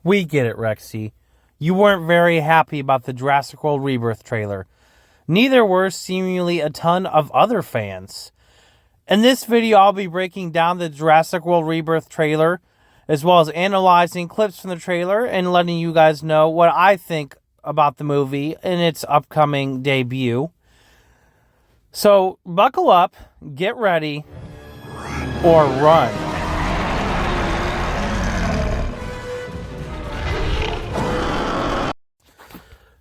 We get it, Rexy. You weren't very happy about the Jurassic World Rebirth trailer. Neither were seemingly a ton of other fans. In this video, I'll be breaking down the Jurassic World Rebirth trailer, as well as analyzing clips from the trailer and letting you guys know what I think about the movie in its upcoming debut. So, buckle up, get ready, or run.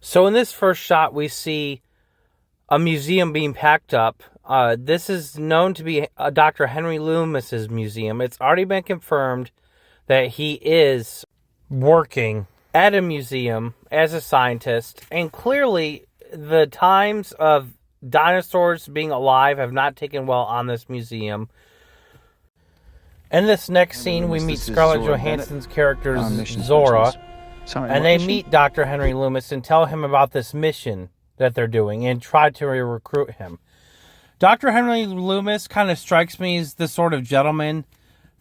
So in this first shot, we see a museum being packed up. This is known to be Dr. Henry Loomis's museum. It's already been confirmed that he is working at a museum as a scientist. And clearly, the times of dinosaurs being alive have not taken well on this museum. In this next scene, we meet Scarlett Johansson's character, Zora. And they meet Dr. Henry Loomis and tell him about this mission that they're doing and try to recruit him. Dr. Henry Loomis kind of strikes me as the sort of gentleman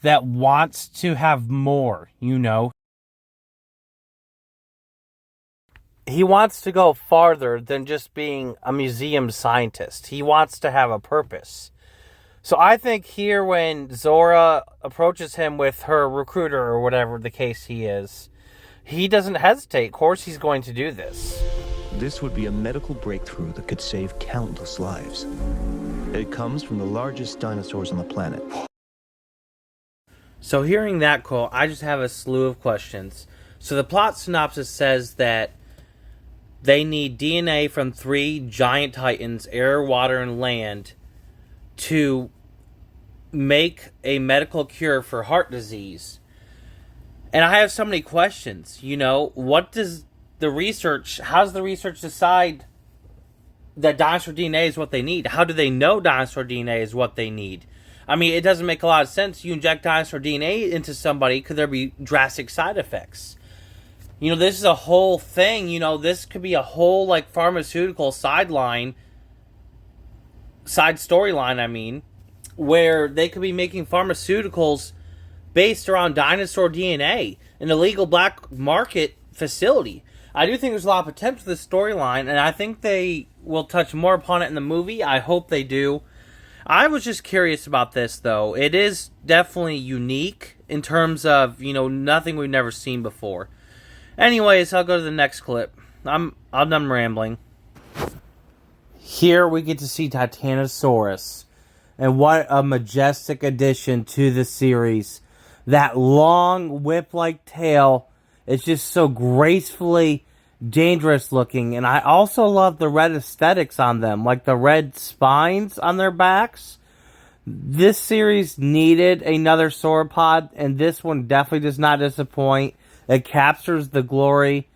that wants to have more, you know. He wants to go farther than just being a museum scientist. He wants to have a purpose. So I think here when Zora approaches him with her recruiter or whatever the case he is, he doesn't hesitate. Of course he's going to do this. This would be a medical breakthrough that could save countless lives. It comes from the largest dinosaurs on the planet. So hearing that quote, I just have a slew of questions. So the plot synopsis says that they need DNA from 3 giant titans, air, water, and land, to make a medical cure for heart disease. And I have so many questions, you know, how does the research decide that dinosaur DNA is what they need? How do they know dinosaur DNA is what they need? I mean, it doesn't make a lot of sense. You inject dinosaur DNA into somebody, could there be drastic side effects? You know, this is a whole thing, you know, this could be a whole, like, pharmaceutical side storyline, where they could be making pharmaceuticals based around dinosaur DNA, an illegal black market facility. I do think there's a lot of potential to this storyline, and I think they will touch more upon it in the movie. I hope they do. I was just curious about this, though. It is definitely unique in terms of, you know, nothing we've never seen before. Anyways, I'll go to the next clip. I'm done rambling. Here we get to see Titanosaurus, and what a majestic addition to the series. That long whip-like tail is just so gracefully dangerous looking. And I also love the red aesthetics on them, like the red spines on their backs. This series needed another sauropod, and this one definitely does not disappoint. It captures the glory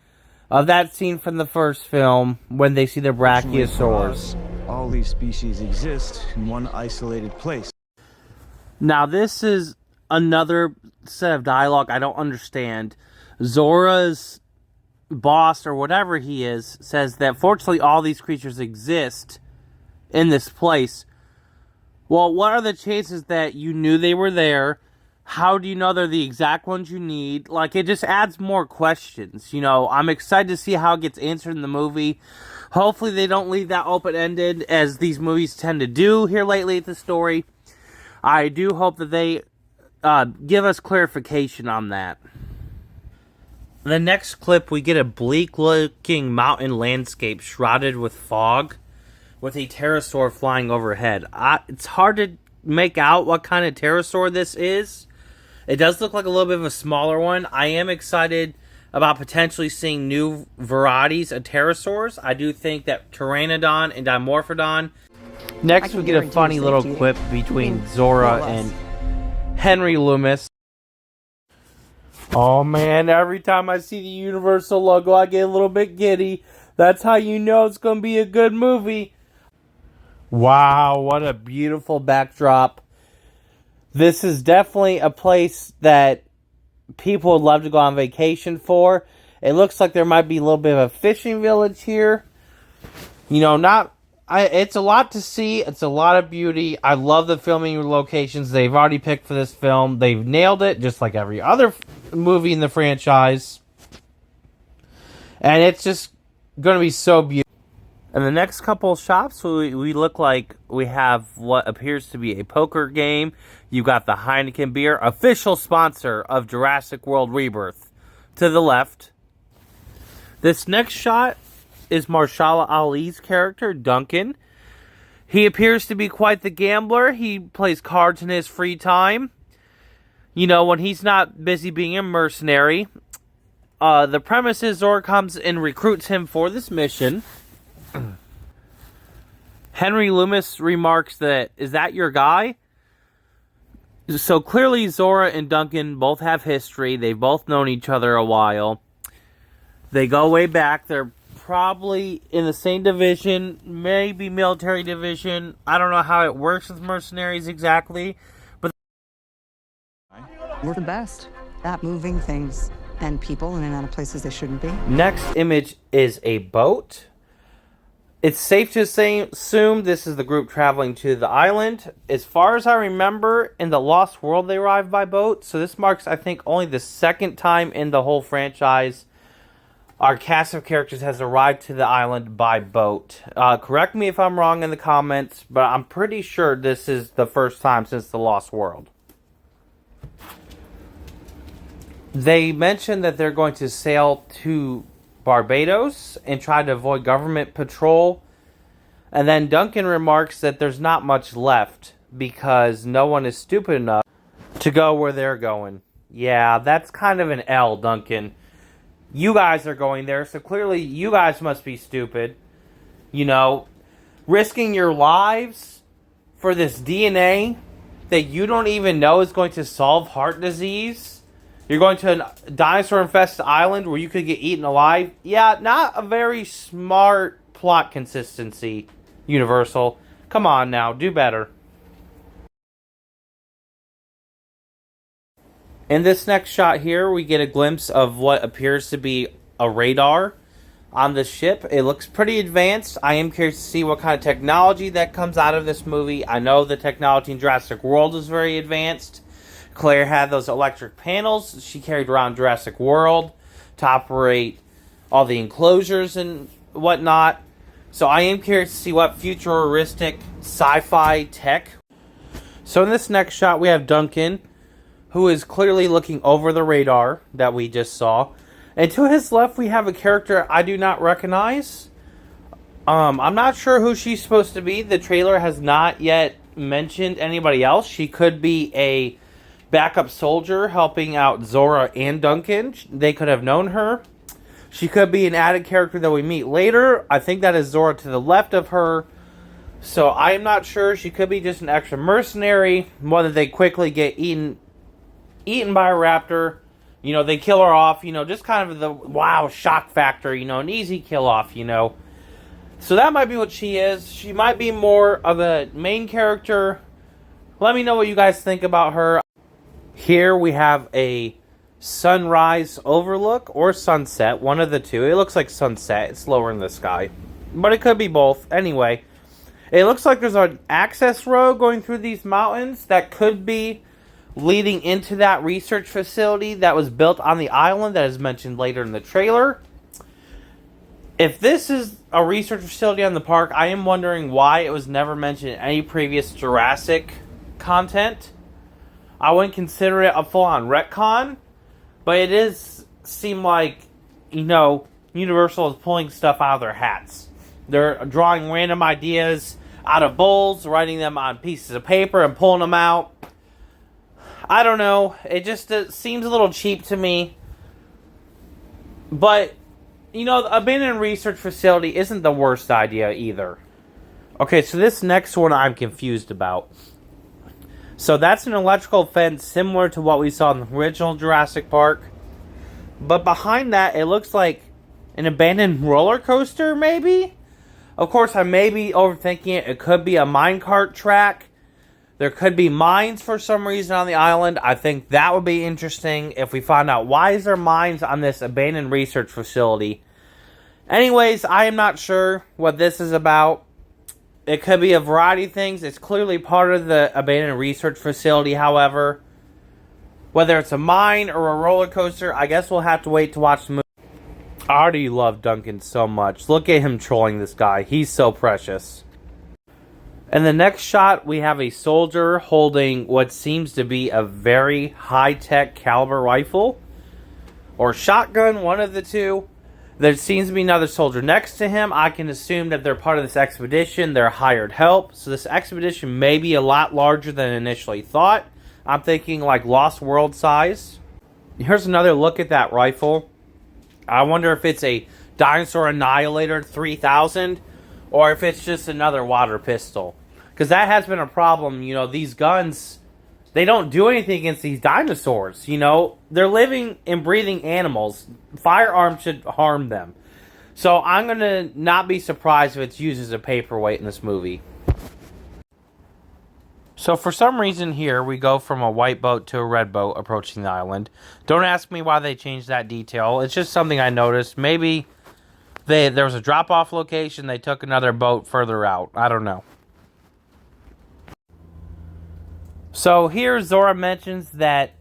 of that scene from the first film when they see the brachiosaurs. All these species exist in one isolated place. Now this is another set of dialogue I don't understand. Zora's boss, or whatever he is, says that fortunately all these creatures exist in this place. Well, what are the chances that you knew they were there? How do you know they're the exact ones you need? Like, it just adds more questions. You know, I'm excited to see how it gets answered in the movie. Hopefully they don't leave that open-ended, as these movies tend to do here lately at the story. I do hope that they give us clarification on that. In the next clip, we get a bleak-looking mountain landscape shrouded with fog, with a pterosaur flying overhead. It's hard to make out what kind of pterosaur this is. It does look like a little bit of a smaller one. I am excited about potentially seeing new varieties of pterosaurs. I do think that Pteranodon and Dimorphodon. Next, we get a funny little quip between Zora and Henry Loomis. Oh man, every time I see the Universal logo, I get a little bit giddy. That's how you know it's going to be a good movie. Wow, what a beautiful backdrop. This is definitely a place that people would love to go on vacation for. It looks like there might be a little bit of a fishing village here. You know, it's a lot to see. It's a lot of beauty. I love the filming locations they've already picked for this film. They've nailed it, just like every other movie in the franchise. And it's just going to be so beautiful. In the next couple of shops, we look like we have what appears to be a poker game. You got the Heineken beer, official sponsor of Jurassic World Rebirth, to the left. This next shot is Mahershala Ali's character, Duncan. He appears to be quite the gambler. He plays cards in his free time. You know, when he's not busy being a mercenary. The premise is Zora comes and recruits him for this mission. Henry Loomis remarks that, "Is that your guy?" So clearly Zora and Duncan both have history. They've both known each other a while. They go way back. They're probably in the same division, maybe military division. I don't know how it works with mercenaries exactly. But we're the best at moving things and people in and out of places they shouldn't be. Next image is a boat. It's safe to assume this is the group traveling to the island. As far as I remember, in the Lost World they arrived by boat. So this marks, I think, only the second time in the whole franchise our cast of characters has arrived to the island by boat. Correct me if I'm wrong in the comments, but I'm pretty sure this is the first time since the Lost World. They mentioned that they're going to sail to Barbados and try to avoid government patrol. And then Duncan remarks that there's not much left because no one is stupid enough to go where they're going. Yeah, that's kind of an L, Duncan. You guys are going there, so clearly you guys must be stupid. You know, risking your lives for this DNA that you don't even know is going to solve heart disease. You're going to a dinosaur-infested island where you could get eaten alive. Yeah, not a very smart plot consistency, Universal. Come on now, do better. In this next shot here, we get a glimpse of what appears to be a radar on the ship. It looks pretty advanced. I am curious to see what kind of technology that comes out of this movie. I know the technology in Jurassic World is very advanced. Claire had those electric panels she carried around Jurassic World to operate all the enclosures and whatnot. So I am curious to see what futuristic sci-fi tech. So in this next shot, we have Duncan, who is clearly looking over the radar that we just saw. And to his left, we have a character I do not recognize. I'm not sure who she's supposed to be. The trailer has not yet mentioned anybody else. She could be a backup soldier helping out Zora and Duncan. They could have known her. She could be an added character that we meet later. I think that is Zora to the left of her. So I am not sure. She could be just an extra mercenary. Whether they quickly get eaten by a raptor. You know, they kill her off. You know, just kind of the wow shock factor. You know, an easy kill off, you know. So that might be what she is. She might be more of a main character. Let me know what you guys think about her. Here we have a sunrise overlook or sunset, one of the two. It looks like sunset. It's lower in the sky, but it could be both. Anyway, it looks like there's an access road going through these mountains that could be leading into that research facility that was built on the island that is mentioned later in the trailer. If this is a research facility on the park, I am wondering why it was never mentioned in any previous Jurassic content. I wouldn't consider it a full-on retcon, but it is seem like, you know, Universal is pulling stuff out of their hats. They're drawing random ideas out of bowls, writing them on pieces of paper, and pulling them out. I don't know. It just seems a little cheap to me. But, you know, the abandoned research facility isn't the worst idea either. Okay, so this next one I'm confused about. So that's an electrical fence similar to what we saw in the original Jurassic Park. But behind that, it looks like an abandoned roller coaster, maybe? Of course, I may be overthinking it. It could be a minecart track. There could be mines for some reason on the island. I think that would be interesting if we find out why is there mines on this abandoned research facility. Anyways, I am not sure what this is about. It could be a variety of things. It's clearly part of the abandoned research facility, however. Whether it's a mine or a roller coaster, I guess we'll have to wait to watch the movie. I already love Duncan so much. Look at him trolling this guy. He's so precious. In the next shot, we have a soldier holding what seems to be a very high-tech caliber rifle. Or shotgun, one of the two. There seems to be another soldier next to him. I can assume that they're part of this expedition. They're hired help. So this expedition may be a lot larger than initially thought. I'm thinking like Lost World size. Here's another look at that rifle. I wonder if it's a Dinosaur Annihilator 3000 or if it's just another water pistol. Because that has been a problem. You know, these guns, they don't do anything against these dinosaurs. You know, they're living and breathing animals. Firearms should harm them. So I'm going to not be surprised if it's used as a paperweight in this movie. So for some reason here, we go from a white boat to a red boat approaching the island. Don't ask me why they changed that detail. It's just something I noticed. Maybe there was a drop-off location. They took another boat further out. I don't know. So here Zora mentions that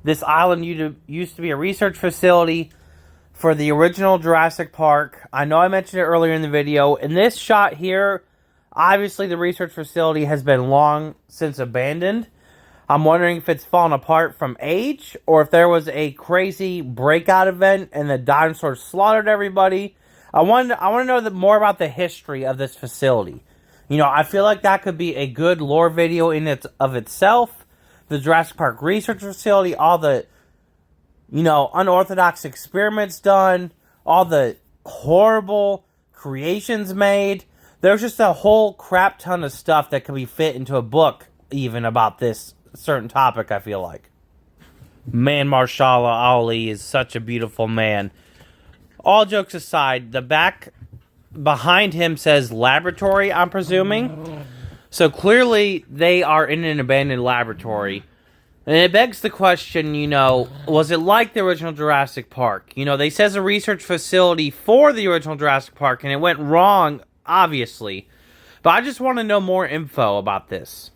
this island used to be a research facility for the original Jurassic Park. I know I mentioned it earlier in the video. In this shot here, obviously the research facility has been long since abandoned. I'm wondering if it's fallen apart from age or if there was a crazy breakout event and the dinosaurs slaughtered everybody. I want to know more about the history of this facility. You know, I feel like that could be a good lore video in of itself. The Jurassic Park research facility, all the, you know, unorthodox experiments done, all the horrible creations made. There's just a whole crap ton of stuff that can be fit into a book even about this certain topic, I feel like. Man, Marshala Ali is such a beautiful man. All jokes aside, the back behind him says laboratory, I'm presuming. So clearly they are in an abandoned laboratory. And it begs the question, you know, was it like the original Jurassic Park? You know, they says a research facility for the original Jurassic Park and it went wrong, obviously. But I just want to know more info about this.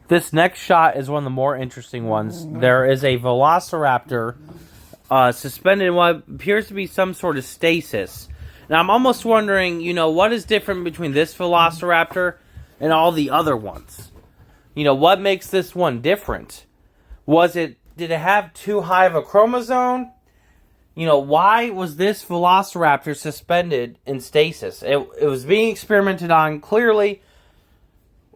This next shot is one of the more interesting ones. There is a velociraptor suspended in what appears to be some sort of stasis. Now, I'm almost wondering, you know, what is different between this velociraptor and all the other ones? You know, what makes this one different? Did it have too high of a chromosome? You know, why was this velociraptor suspended in stasis? It was being experimented on, clearly.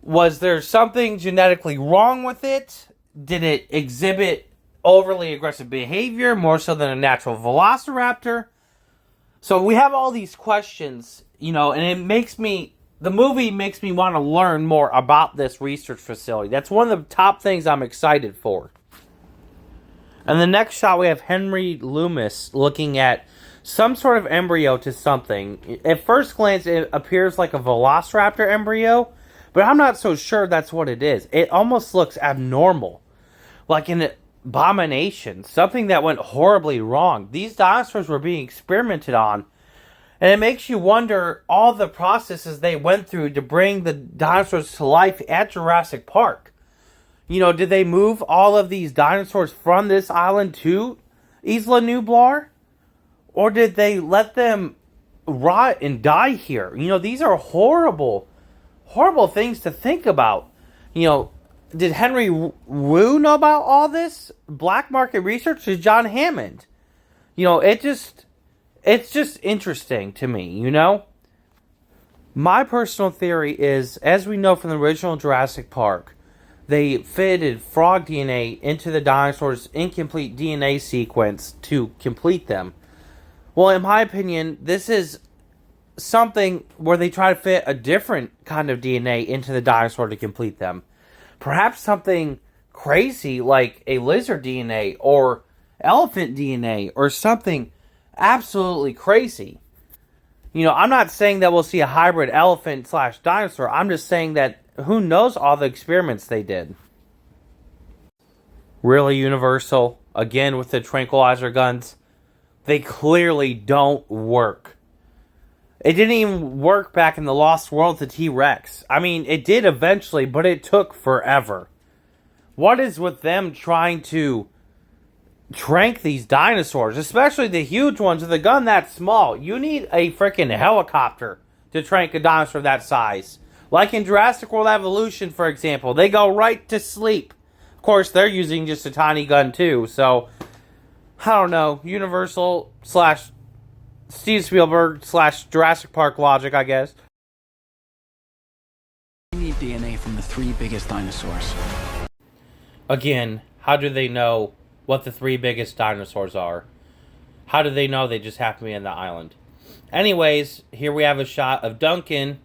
Was there something genetically wrong with it? Did it exhibit overly aggressive behavior, more so than a natural velociraptor? So we have all these questions, you know, and the movie makes me want to learn more about this research facility. That's one of the top things I'm excited for. And the next shot, we have Henry Loomis looking at some sort of embryo to something. At first glance, it appears like a velociraptor embryo, but I'm not so sure that's what it is. It almost looks abnormal, like an abomination, something that went horribly wrong. These dinosaurs were being experimented on, and it makes you wonder all the processes they went through to bring the dinosaurs to life at Jurassic Park. You know, did they move all of these dinosaurs from this island to Isla Nublar? Or did they let them rot and die here? You know, these are horrible, horrible things to think about. You know, did Henry Wu know about all this? Black market research? Is John Hammond? You know, it's just interesting to me, you know? My personal theory is, as we know from the original Jurassic Park, they fitted frog DNA into the dinosaurs' incomplete DNA sequence to complete them. Well, in my opinion, this is something where they try to fit a different kind of DNA into the dinosaur to complete them. Perhaps something crazy like a lizard DNA or elephant DNA or something absolutely crazy. You know, I'm not saying that we'll see a hybrid elephant/dinosaur. I'm just saying that who knows all the experiments they did. Really, Universal, again with the tranquilizer guns, they clearly don't work. It didn't even work back in the Lost World to T-Rex. I mean, it did eventually, but it took forever. What is with them trying to trank these dinosaurs, especially the huge ones with a gun that small. You need a freaking helicopter to trank a dinosaur that size. Like in Jurassic World Evolution, for example, they go right to sleep. Of course, they're using just a tiny gun too, so I don't know. Universal slash Steve Spielberg slash Jurassic Park logic, I guess. We need DNA from the 3 biggest dinosaurs. Again, how do they know what the 3 biggest dinosaurs are? How do they know they just happen to be on the island? Anyways, here we have a shot of Duncan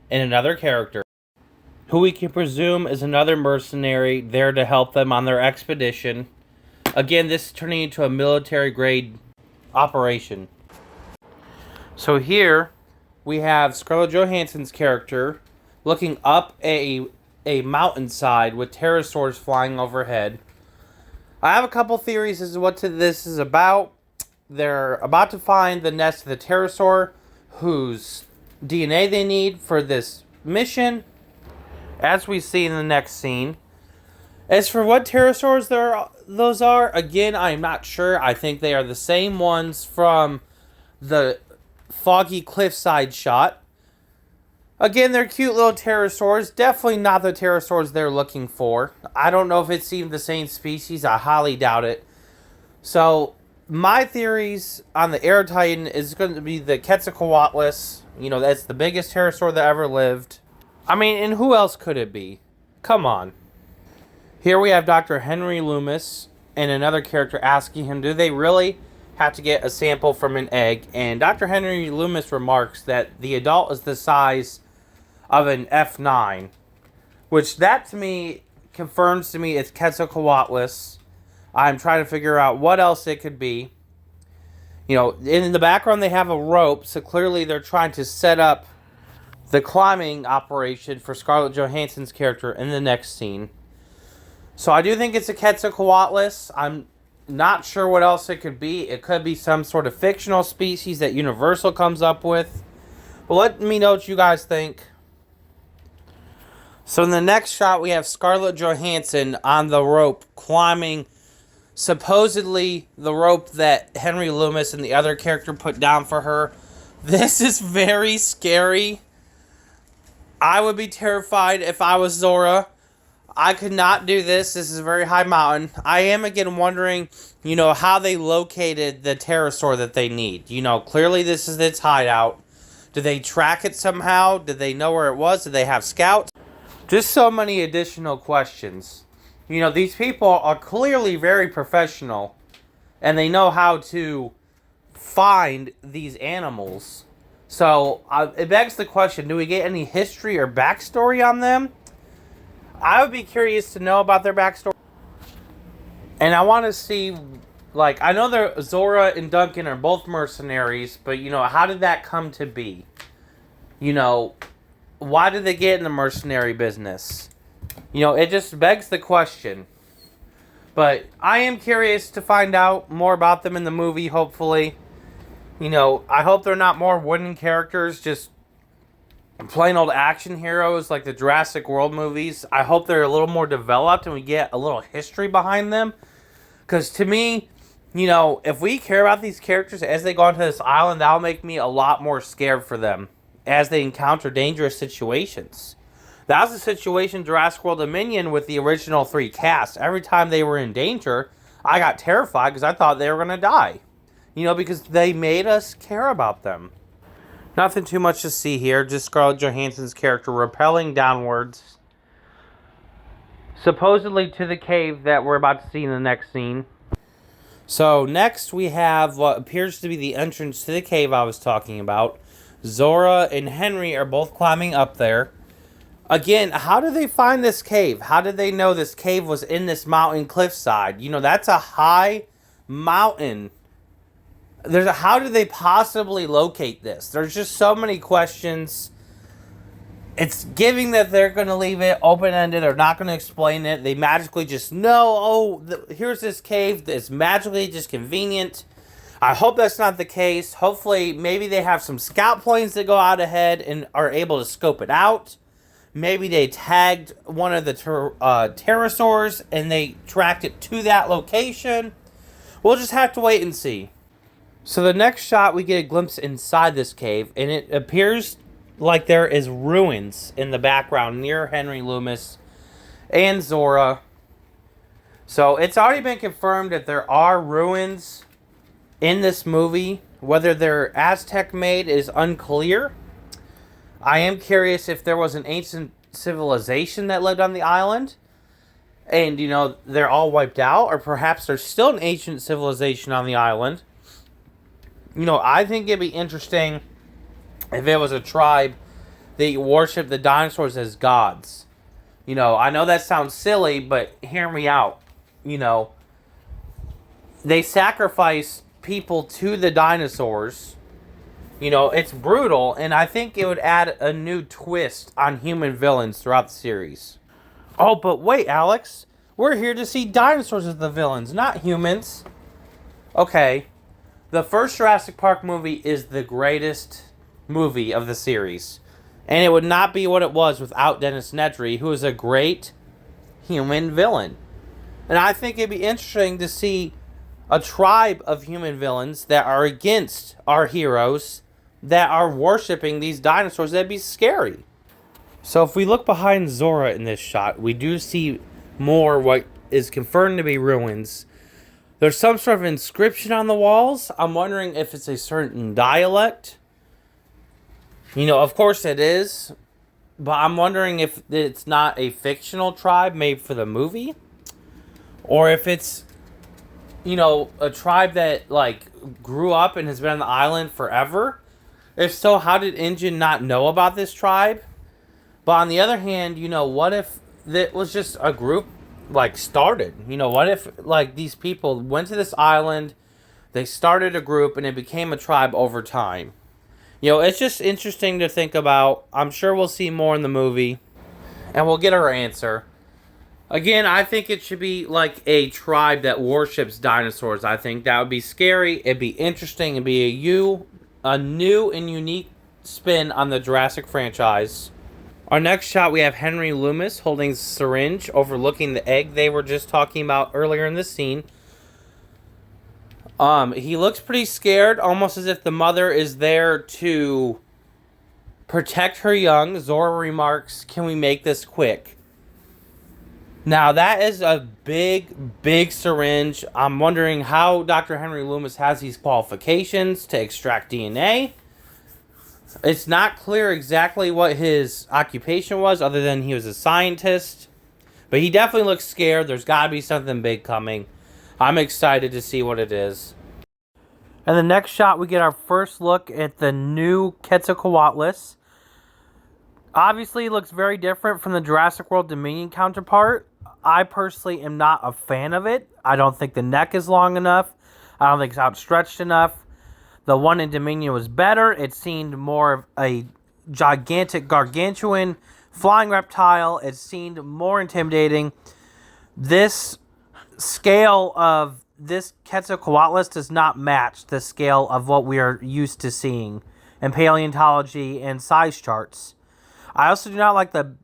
and another character, who we can presume is another mercenary there to help them on their expedition. Again, this is turning into a military-grade operation. So here, we have Scarlett Johansson's character looking up a mountainside with pterosaurs flying overhead. I have a couple theories as to what this is about. They're about to find the nest of the pterosaur, whose DNA they need for this mission, as we see in the next scene. As for what pterosaurs those are, again, I'm not sure. I think they are the same ones from the foggy cliffside shot. Again, they're cute little pterosaurs. Definitely not the pterosaurs they're looking for. I don't know if it's even the same species. I highly doubt it. So, my theories on the Air Titan is going to be the Quetzalcoatlus. You know, that's the biggest pterosaur that ever lived. I mean, and who else could it be? Come on. Here we have Dr. Henry Loomis and another character asking him, do they really have to get a sample from an egg? And Dr. Henry Loomis remarks that the adult is the size of an F9, which that to me confirms to me it's Quetzalcoatlus. I'm trying to figure out what else it could be. You know, in the background they have a rope, so clearly they're trying to set up the climbing operation for Scarlett Johansson's character in the next scene. So I do think it's a Quetzalcoatlus. I'm not sure what else it could be. It could be some sort of fictional species that Universal comes up with. But let me know what you guys think. So in the next shot, we have Scarlett Johansson on the rope climbing supposedly the rope that Henry Loomis and the other character put down for her. This is very scary. I would be terrified if I was Zora. I could not do this. This is a very high mountain. I am again wondering, you know, how they located the pterosaur that they need. You know, clearly this is its hideout. Did they track it somehow? Did they know where it was? Did they have scouts? Just so many additional questions. You know, these people are clearly very professional, and they know how to find these animals. So, it begs the question, do we get any history or backstory on them? I would be curious to know about their backstory. And I want to see, like, I know Zora and Duncan are both mercenaries, but, you know, how did that come to be? You know, why did they get in the mercenary business? You know, it just begs the question. But I am curious to find out more about them in the movie, hopefully. You know, I hope they're not more wooden characters, just plain old action heroes like the Jurassic World movies. I hope they're a little more developed and we get a little history behind them. Because to me, you know, if we care about these characters as they go onto this island, that'll make me a lot more scared for them as they encounter dangerous situations. That was the situation in Jurassic World Dominion with the original 3 cast. Every time they were in danger, I got terrified because I thought they were going to die. You know, because they made us care about them. Nothing too much to see here. Just Scarlett Johansson's character rappelling downwards, supposedly to the cave that we're about to see in the next scene. So next we have what appears to be the entrance to the cave I was talking about. Zora and Henry are both climbing up there. Again, how did they find this cave? How did they know this cave was in this mountain cliffside? You know, that's a high mountain. How did they possibly locate this? There's just so many questions. It's giving that they're going to leave it open-ended. They're not going to explain it. They magically just know, oh, here's this cave. It's magically just convenient. I hope that's not the case. Hopefully, maybe they have some scout planes that go out ahead and are able to scope it out. Maybe they tagged one of the pterosaurs and they tracked it to that location. We'll just have to wait and see. So the next shot, we get a glimpse inside this cave, and it appears like there is ruins in the background near Henry Loomis and Zora. So it's already been confirmed that there are ruins in this movie. Whether they're Aztec made is unclear. I am curious if there was an ancient civilization that lived on the island and, you know, they're all wiped out, or perhaps there's still an ancient civilization on the island. You know, I think it'd be interesting if it was a tribe that worshiped the dinosaurs as gods. You know, I know that sounds silly, but hear me out. You know, they sacrifice people to the dinosaurs. You know, it's brutal, and I think it would add a new twist on human villains throughout the series. Oh, but wait, Alex. We're here to see dinosaurs as the villains, not humans. Okay. The first Jurassic Park movie is the greatest movie of the series. And it would not be what it was without Dennis Nedry, who is a great human villain. And I think it'd be interesting to see a tribe of human villains that are against our heroes, that are worshipping these dinosaurs. That'd be scary. So if we look behind Zora in this shot, we do see more what is confirmed to be ruins. There's some sort of inscription on the walls. I'm wondering if it's a certain dialect. You know, of course it is. But I'm wondering if it's not a fictional tribe made for the movie. Or if it's, you know, a tribe that, like, grew up and has been on the island forever. If so, how did InGen not know about this tribe? But on the other hand, you know, what if it was just a group, like, started? You know, what if, like, these people went to this island, they started a group, and it became a tribe over time? You know, it's just interesting to think about. I'm sure we'll see more in the movie, and we'll get our answer. Again, I think it should be, like, a tribe that worships dinosaurs. I think that would be scary. It'd be interesting. It'd be a new and unique spin on the Jurassic franchise. Our next shot, we have Henry Loomis holding a syringe overlooking the egg they were just talking about earlier in the scene. He looks pretty scared, almost as if the mother is there to protect her young. Zora remarks, "Can we make this quick?" Now, that is a big, big syringe. I'm wondering how Dr. Henry Loomis has these qualifications to extract DNA. It's not clear exactly what his occupation was, other than he was a scientist. But he definitely looks scared. There's got to be something big coming. I'm excited to see what it is. And the next shot, we get our first look at the new Quetzalcoatlus. Obviously, it looks very different from the Jurassic World Dominion counterpart. I personally am not a fan of it. I don't think the neck is long enough. I don't think it's outstretched enough. The one in Dominion was better. It seemed more of a gigantic, gargantuan flying reptile. It seemed more intimidating. This scale of this Quetzalcoatlus does not match the scale of what we are used to seeing in paleontology and size charts. I also do not like the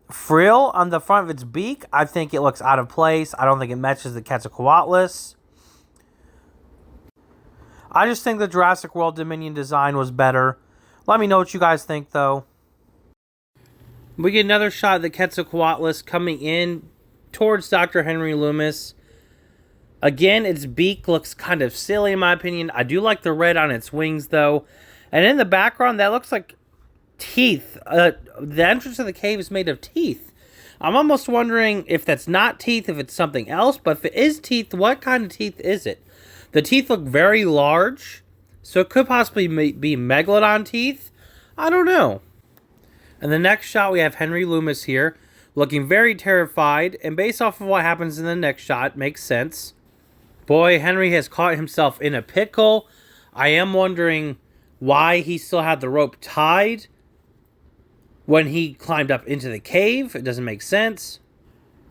frill on the front of its beak. I think it looks out of place. I don't think it matches the Quetzalcoatlus. I just think the Jurassic World Dominion design was better. Let me know what you guys think, though. We get another shot of the Quetzalcoatlus coming in towards Dr. Henry Loomis. Again, its beak looks kind of silly, in my opinion. I do like the red on its wings, though. And in the background, that looks like teeth. The entrance of the cave is made of teeth. I'm almost wondering if that's not teeth, if it's something else. But if it is teeth, what kind of teeth is it? The teeth look very large, so it could possibly be megalodon teeth. I don't know. And the next shot, we have Henry Loomis here, looking very terrified. And based off of what happens in the next shot, makes sense. Boy, Henry has caught himself in a pickle. I am wondering why he still had the rope tied when he climbed up into the cave. It doesn't make sense.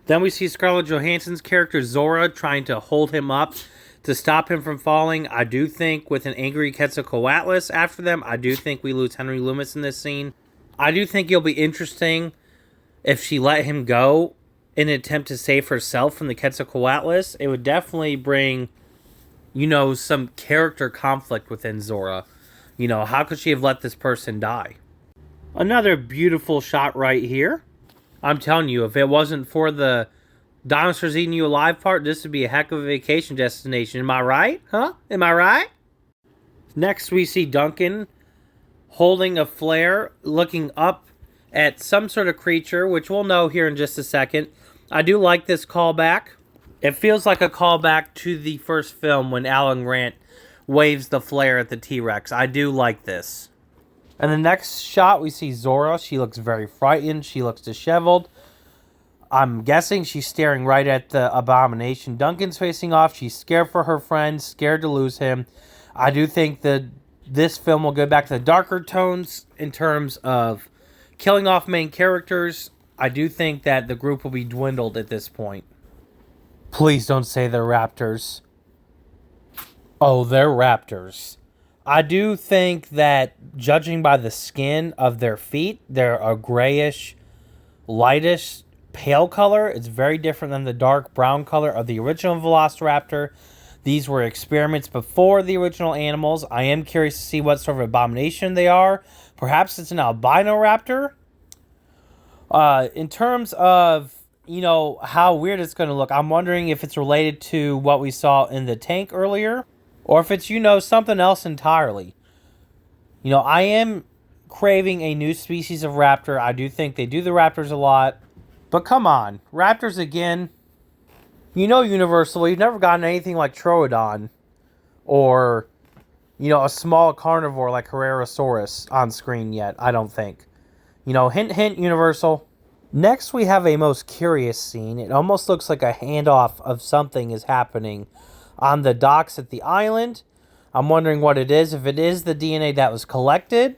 Then we see Scarlett Johansson's character Zora trying to hold him up to stop him from falling. I do think with an angry Quetzalcoatlus after them, I do think we lose Henry Loomis in this scene. I do think it'll be interesting if she let him go in an attempt to save herself from the Quetzalcoatlus. It would definitely bring some character conflict within Zora. How could she have let this person die? Another beautiful shot right here. I'm telling you, if it wasn't for the dinosaurs eating you alive part, this would be a heck of a vacation destination. Am I right? Huh? Am I right? Next, we see Duncan holding a flare, looking up at some sort of creature, which we'll know here in just a second. I do like this callback. It feels like a callback to the first film when Alan Grant waves the flare at the T-Rex. I do like this. And the next shot, we see Zora. She looks very frightened. She looks disheveled. I'm guessing she's staring right at the abomination. Duncan's facing off. She's scared for her friend, scared to lose him. I do think that this film will go back to the darker tones in terms of killing off main characters. I do think that the group will be dwindled at this point. Please don't say they're raptors. Oh, they're raptors. I do think that, judging by the skin of their feet, they're a grayish, lightish, pale color. It's very different than the dark brown color of the original Velociraptor. These were experiments before the original animals. I am curious to see what sort of abomination they are. Perhaps it's an albino raptor. In terms of, how weird it's going to look, I'm wondering if it's related to what we saw in the tank earlier, or if it's, something else entirely. I am craving a new species of raptor. I do think they do the raptors a lot. But come on, raptors again. Universal, we've never gotten anything like Troodon. Or, a small carnivore like Herrerasaurus on screen yet, I don't think. Hint, hint, Universal. Next, we have a most curious scene. It almost looks like a handoff of something is happening on the docks at the island. I'm wondering what it is. If it is the DNA that was collected,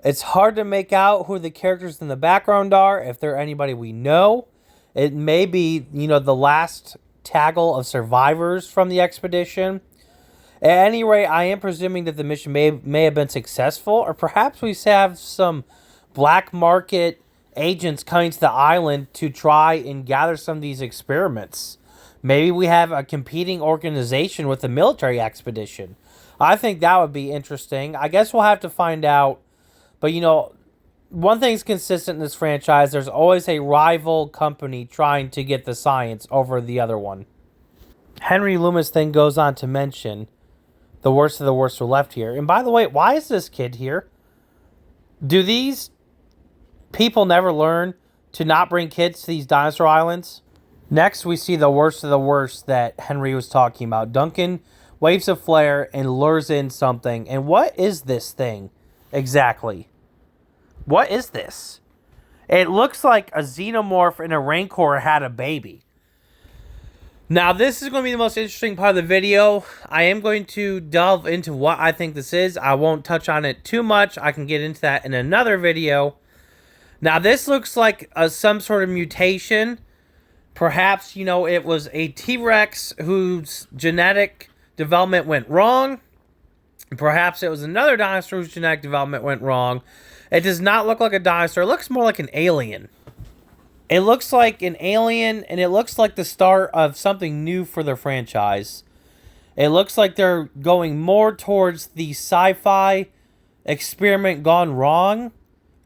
it's hard to make out who the characters in the background are, if they're anybody we know. It may be, the last taggle of survivors from the expedition. At any rate, I am presuming that the mission may have been successful, or perhaps we have some black market agents coming to the island to try and gather some of these experiments. Maybe we have a competing organization with the military expedition. I think that would be interesting. I guess we'll have to find out. But, one thing's consistent in this franchise. There's always a rival company trying to get the science over the other one. Henry Loomis then goes on to mention the worst of the worst are left here. And by the way, why is this kid here? Do these people never learn to not bring kids to these dinosaur islands? Next, we see the worst of the worst that Henry was talking about. Duncan waves a flare and lures in something. And what is this thing exactly? What is this? It looks like a xenomorph and a rancor had a baby. Now, this is going to be the most interesting part of the video. I am going to delve into what I think this is. I won't touch on it too much. I can get into that in another video. Now, this looks like some sort of mutation. Perhaps, it was a T-Rex whose genetic development went wrong. Perhaps it was another dinosaur whose genetic development went wrong. It does not look like a dinosaur. It looks more like an alien. It looks like an alien, and it looks like the start of something new for their franchise. It looks like they're going more towards the sci-fi experiment gone wrong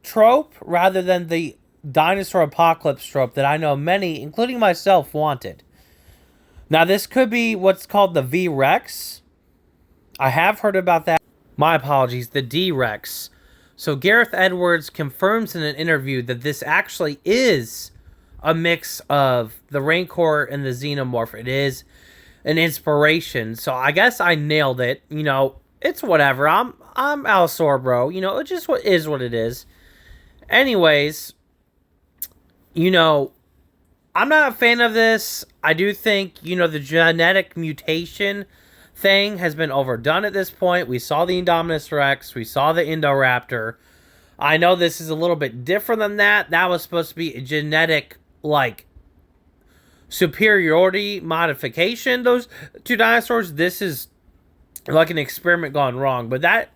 trope rather than the dinosaur apocalypse trope that I know many, including myself, wanted. Now, this could be what's called the V-Rex. I have heard about that. My apologies, the D-Rex. So Gareth Edwards confirms in an interview that this actually is a mix of the Rancor and the Xenomorph. It is an inspiration. So I guess I nailed it. It's whatever. I'm Al Sorbro. It just is what it is. Anyways, I'm not a fan of this. I do think, the genetic mutation thing has been overdone at this point. We saw the Indominus Rex. We saw the Indoraptor. I know this is a little bit different than that. That was supposed to be a genetic, superiority modification, those two dinosaurs. This is like an experiment gone wrong. But that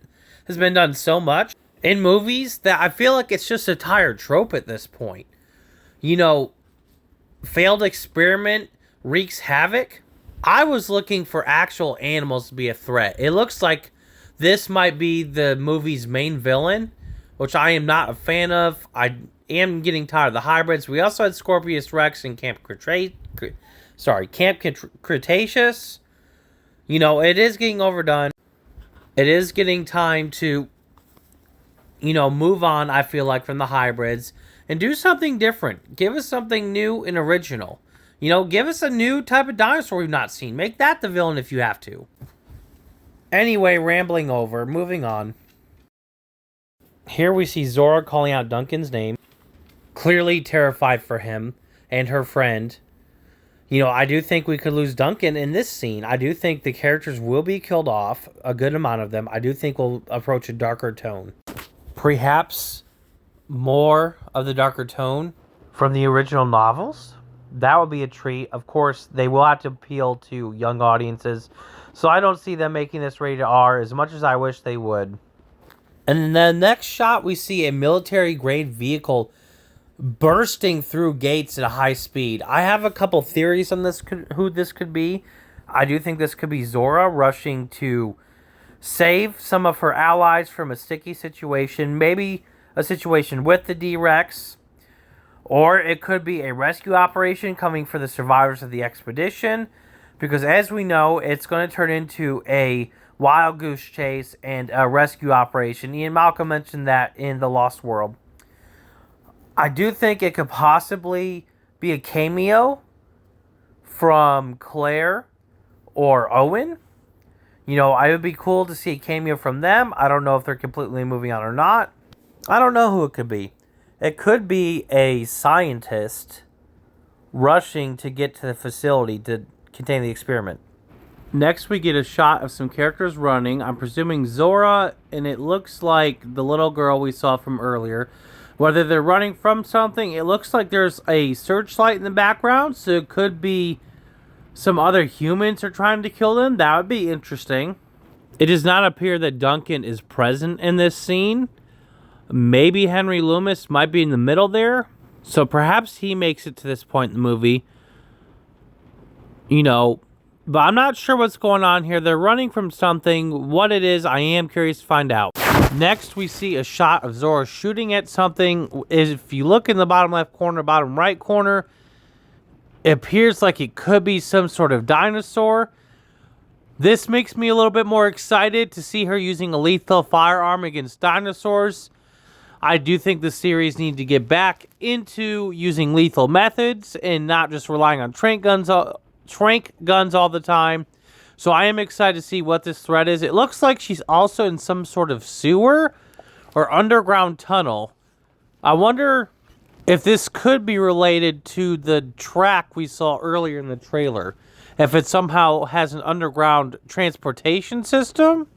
has been done so much in movies that I feel like it's just a tired trope at this point. Failed experiment wreaks havoc. I was looking for actual animals to be a threat. It looks like this might be the movie's main villain, which I am not a fan of. I am getting tired of the hybrids. We also had Scorpius Rex and Camp Cretaceous. You know, it is getting overdone. It is getting time to, you know, move on, I feel like, from the hybrids and do something different. Give us something new and original. You know, give us a new type of dinosaur we've not seen. Make that the villain if you have to. Anyway, rambling over, moving on. Here we see Zora calling out Duncan's name. Clearly terrified for him and her friend. You know, I do think we could lose Duncan in this scene. I do think the characters will be killed off, a good amount of them. I do think we'll approach a darker tone. Perhaps more of the darker tone from the original novels. That would be a treat. Of course, they will have to appeal to young audiences. So I don't see them making this rated R as much as I wish they would. And in the next shot, we see a military-grade vehicle bursting through gates at a high speed. I have a couple theories on this, who this could be. I do think this could be Zora rushing to save some of her allies from a sticky situation. Maybe a situation with the D-Rex. Or it could be a rescue operation coming for the survivors of the expedition. Because as we know, it's going to turn into a wild goose chase and a rescue operation. Ian Malcolm mentioned that in The Lost World. I do think it could possibly be a cameo from Claire or Owen. You know, it would be cool to see a cameo from them. I don't know if they're completely moving on or not. I don't know who it could be. It could be a scientist rushing to get to the facility to contain the experiment. Next, we get a shot of some characters running. I'm presuming Zora, and it looks like the little girl we saw from earlier. Whether they're running from something, it looks like there's a searchlight in the background, so it could be some other humans are trying to kill them. That would be interesting. It does not appear that Duncan is present in this scene. Maybe Henry Loomis might be in the middle there. So perhaps he makes it to this point in the movie. You know, but I'm not sure what's going on here. They're running from something. What it is, I am curious to find out. Next, we see a shot of Zora shooting at something. If you look in the bottom left corner, bottom right corner, it appears like it could be some sort of dinosaur. This makes me a little bit more excited to see her using a lethal firearm against dinosaurs. I do think the series need to get back into using lethal methods and not just relying on trank guns all the time. So I am excited to see what this threat is. It looks like she's also in some sort of sewer or underground tunnel. I wonder if this could be related to the track we saw earlier in the trailer. If it somehow has an underground transportation system.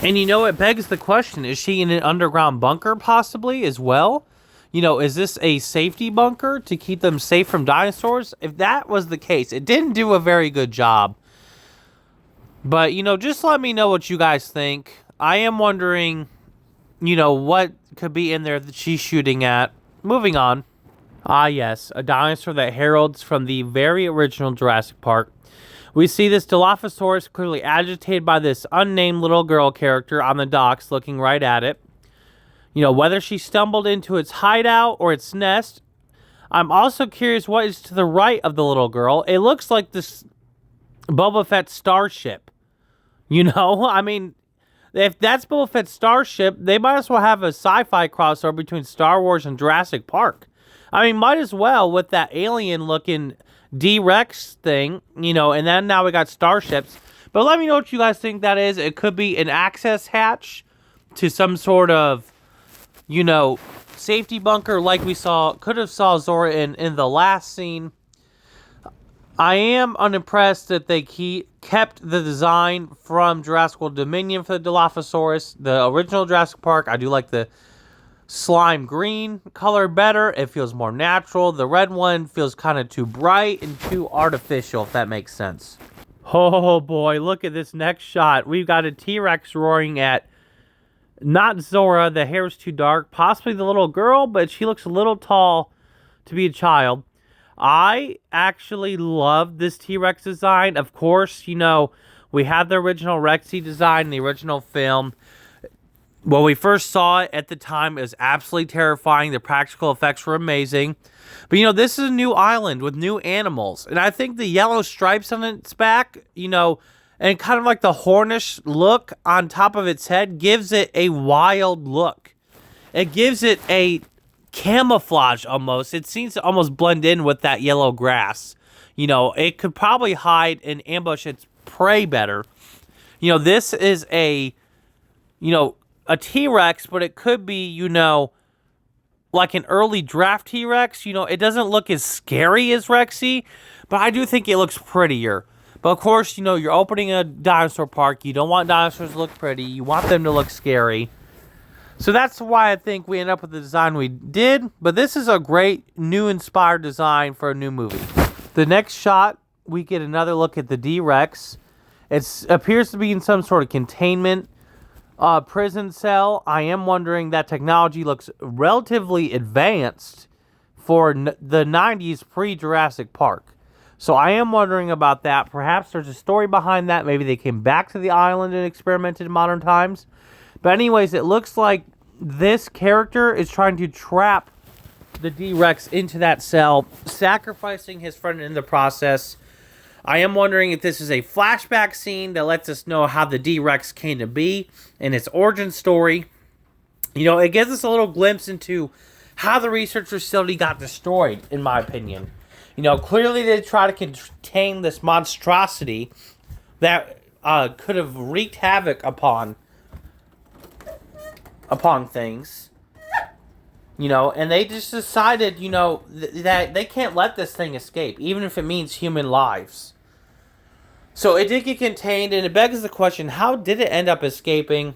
And you know, it begs the question, is she in an underground bunker possibly as well? You know, is this a safety bunker to keep them safe from dinosaurs? If that was the case, it didn't do a very good job. But, you know, just let me know what you guys think. I am wondering, you know, what could be in there that she's shooting at. Moving on. Ah, yes, a dinosaur that heralds from the very original Jurassic Park. We see this Dilophosaurus clearly agitated by this unnamed little girl character on the docks looking right at it. You know, whether she stumbled into its hideout or its nest. I'm also curious what is to the right of the little girl. It looks like this Boba Fett starship. You know, I mean, if that's Boba Fett's starship, they might as well have a sci-fi crossover between Star Wars and Jurassic Park. I mean, might as well with that alien-looking D-Rex thing, you know, and then now we got starships. But let me know what you guys think that is. It could be an access hatch to some sort of, you know, safety bunker like we could have saw Zora in the last scene. I am unimpressed that they kept the design from Jurassic World Dominion for the Dilophosaurus, the original Jurassic Park. I do like the slime green color better. It feels more natural. The red one feels kind of too bright and too artificial, if that makes sense. Oh boy, look at this next shot. We've got a T-Rex roaring at not Zora. The hair's too dark. Possibly the little girl, but she looks a little tall to be a child. I actually love this T-Rex design. Of course, we had the original Rexy design in the original film. When we first saw it at the time, it was absolutely terrifying. The practical effects were amazing. But, this is a new island with new animals. And I think the yellow stripes on its back, and kind of like the hornish look on top of its head gives it a wild look. It gives it a camouflage almost. It seems to almost blend in with that yellow grass. It could probably hide and ambush its prey better. This is a T-Rex, but it could be, like an early draft T-Rex. It doesn't look as scary as Rexy, but I do think it looks prettier. But of course, you're opening a dinosaur park. You don't want dinosaurs to look pretty. You want them to look scary. So that's why I think we end up with the design we did. But this is a great new inspired design for a new movie. The next shot, we get another look at the D-Rex. It appears to be in some sort of containment prison cell. I am wondering, that technology looks relatively advanced for the 90s pre-Jurassic Park. So I am wondering about that. Perhaps there's a story behind that. Maybe they came back to the island and experimented in modern times. But anyways, it looks like this character is trying to trap the D-Rex into that cell, sacrificing his friend in the process. I am wondering if this is a flashback scene that lets us know how the D-Rex came to be and its origin story. It gives us a little glimpse into how the research facility got destroyed, in my opinion. Clearly they try to contain this monstrosity that could have wreaked havoc upon things. And they just decided, that they can't let this thing escape, even if it means human lives. So it did get contained, and it begs the question, how did it end up escaping?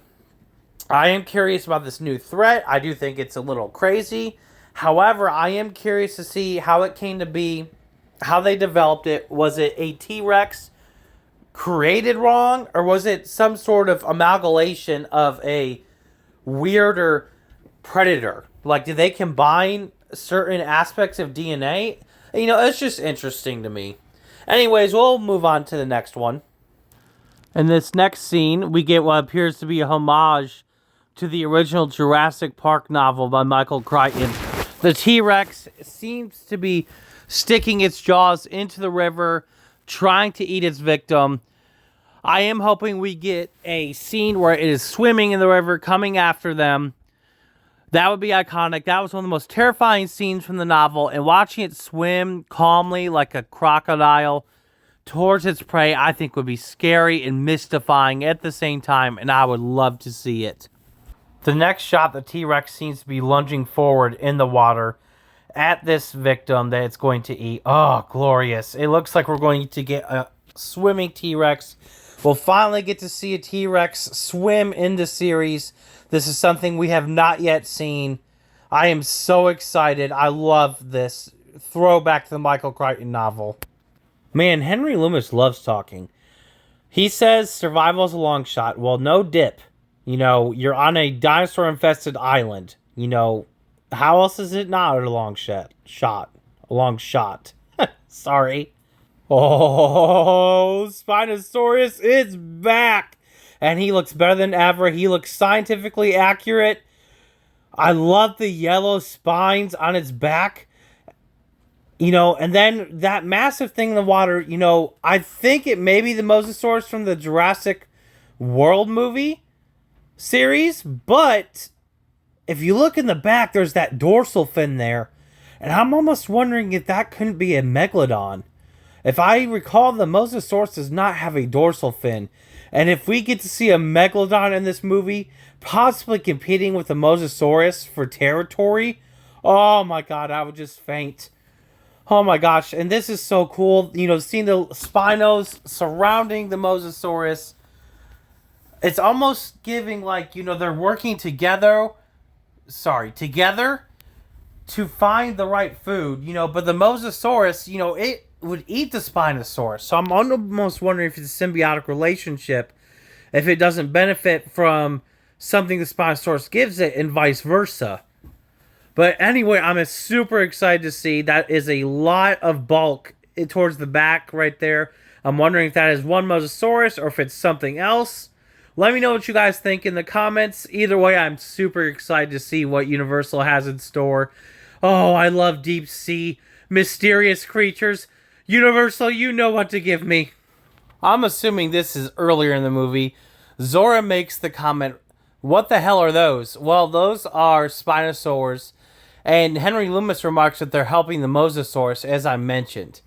I am curious about this new threat. I do think it's a little crazy. However, I am curious to see how it came to be, how they developed it. Was it a T-Rex created wrong, or was it some sort of amalgamation of a weirder predator? Like, did they combine certain aspects of DNA? It's just interesting to me. Anyways, we'll move on to the next one. In this next scene, we get what appears to be a homage to the original Jurassic Park novel by Michael Crichton. The T-Rex seems to be sticking its jaws into the river, trying to eat its victim. I am hoping we get a scene where it is swimming in the river, coming after them. That would be iconic. That was one of the most terrifying scenes from the novel, and watching it swim calmly like a crocodile towards its prey, I think would be scary and mystifying at the same time, and I would love to see it. The next shot, the T-Rex seems to be lunging forward in the water at this victim that it's going to eat. Oh, glorious. It looks like we're going to get a swimming T-Rex. We'll finally get to see a T-Rex swim in the series. This is something we have not yet seen. I am so excited. I love this throwback to the Michael Crichton novel. Man, Henry Loomis loves talking. He says survival is a long shot. Well, no dip. You're on a dinosaur-infested island. How else is it not a long shot? A long shot. Sorry. Oh, Spinosaurus is back. And he looks better than ever. He looks scientifically accurate. I love the yellow spines on its back. And then that massive thing in the water, I think it may be the Mosasaurus from the Jurassic World movie series. But if you look in the back, there's that dorsal fin there. And I'm almost wondering if that couldn't be a megalodon. If I recall, the Mosasaurus does not have a dorsal fin. And if we get to see a megalodon in this movie, possibly competing with the Mosasaurus for territory, oh my god, I would just faint. Oh my gosh, and this is so cool. Seeing the Spinos surrounding the Mosasaurus. It's almost giving like, they're working together to find the right food, but the Mosasaurus, it would eat the Spinosaurus. So I'm almost wondering if it's a symbiotic relationship, if it doesn't benefit from something the Spinosaurus gives it and vice versa. But anyway, I'm super excited to see. That is a lot of bulk towards the back right there. I'm wondering if that is one Mosasaurus or if it's something else. Let me know what you guys think in the comments. Either way, I'm super excited to see what Universal has in store. Oh, I love deep sea, mysterious creatures. Universal, you know what to give me. I'm assuming this is earlier in the movie. Zora makes the comment, "What the hell are those?" Well, those are Spinosaurs. And Henry Loomis remarks that they're helping the Mosasaurus, as I mentioned.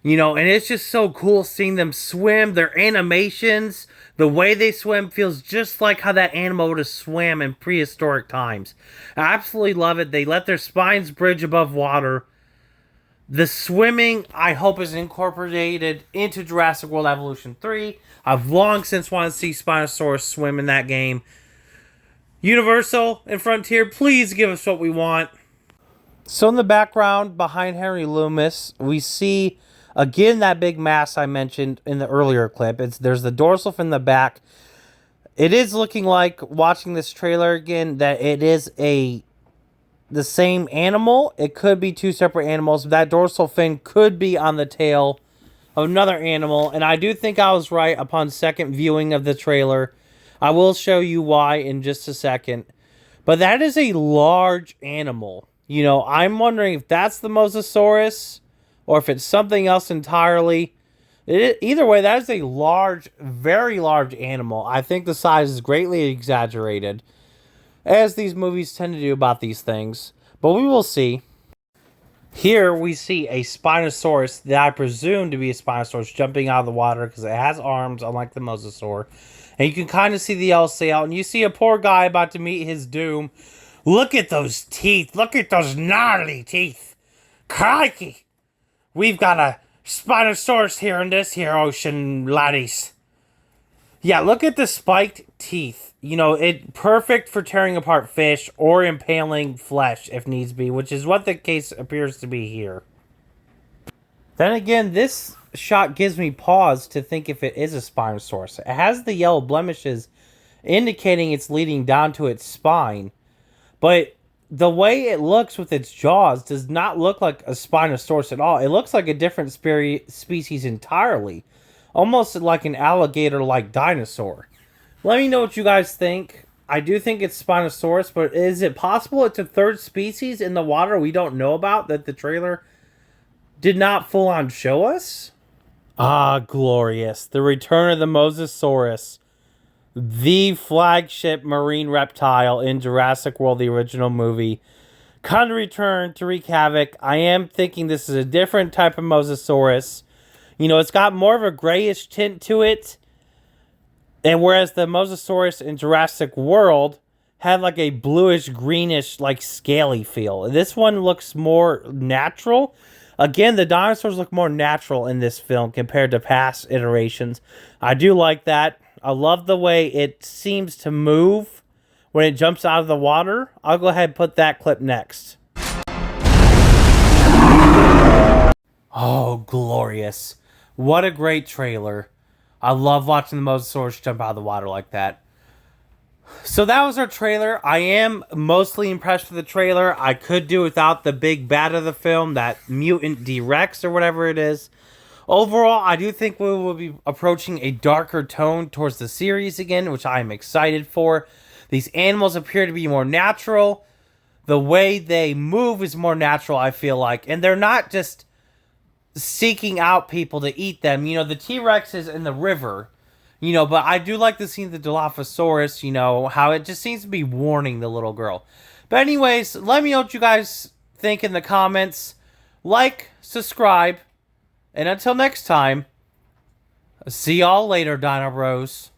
You know, and it's just so cool seeing them swim. Their animations, the way they swim feels just like how that animal would have swam in prehistoric times. I absolutely love it. They let their spines bridge above water. The swimming, I hope, is incorporated into Jurassic World Evolution 3. I've long since wanted to see Spinosaurus swim in that game. Universal and Frontier, please give us what we want. So in the background, behind Henry Loomis, we see, again, that big mass I mentioned in the earlier clip. There's the dorsal fin in the back. It is looking like, watching this trailer again, that it is the same animal. It could be two separate animals. That dorsal fin could be on the tail of another animal. And I do think I was right upon second viewing of the trailer. I will show you why in just a second. But that is a large animal. You know, I'm wondering if that's the Mosasaurus or if it's something else entirely. Either way, that is a large, very large animal. I think the size is greatly exaggerated, as these movies tend to do about these things. But we will see. Here we see a Spinosaurus that I presume to be a Spinosaurus jumping out of the water because it has arms, unlike the Mosasaur. And you can kind of see the yellow sail, and you see a poor guy about to meet his doom. Look at those teeth. Look at those gnarly teeth. Crikey. We've got a Spinosaurus here in this here ocean, laddies. Yeah, look at the spiked teeth. You know, it perfect for tearing apart fish or impaling flesh if needs be, which is what the case appears to be here. Then again, this shot gives me pause to think if it is a Spinosaurus. It has the yellow blemishes indicating it's leading down to its spine. But the way it looks with its jaws does not look like a Spinosaurus at all. It looks like a different species entirely. Almost like an alligator-like dinosaur. Let me know what you guys think. I do think it's Spinosaurus, but is it possible it's a third species in the water we don't know about that the trailer did not full-on show us? Ah, glorious. The return of the Mosasaurus. The flagship marine reptile in Jurassic World, the original movie. Kind of return to wreak havoc. I am thinking this is a different type of Mosasaurus. You know, it's got more of a grayish tint to it. And whereas the Mosasaurus in Jurassic World had like a bluish, greenish, like scaly feel. This one looks more natural. Again, the dinosaurs look more natural in this film compared to past iterations. I do like that. I love the way it seems to move when it jumps out of the water. I'll go ahead and put that clip next. Oh, glorious. What a great trailer. I love watching the Mosasaurus jump out of the water like that. So that was our trailer. I am mostly impressed with the trailer. I could do without the big bad of the film, that mutant D-Rex or whatever it is. Overall, I do think we will be approaching a darker tone towards the series again, which I am excited for. These animals appear to be more natural. The way they move is more natural, I feel like. And they're not just seeking out people to eat them. You know, the T-Rex is in the river, you know, but I do like the scene of the Dilophosaurus, you know, how it just seems to be warning the little girl. But anyways, let me know what you guys think in the comments. Like, subscribe, and until next time, see y'all later, Dino Bros.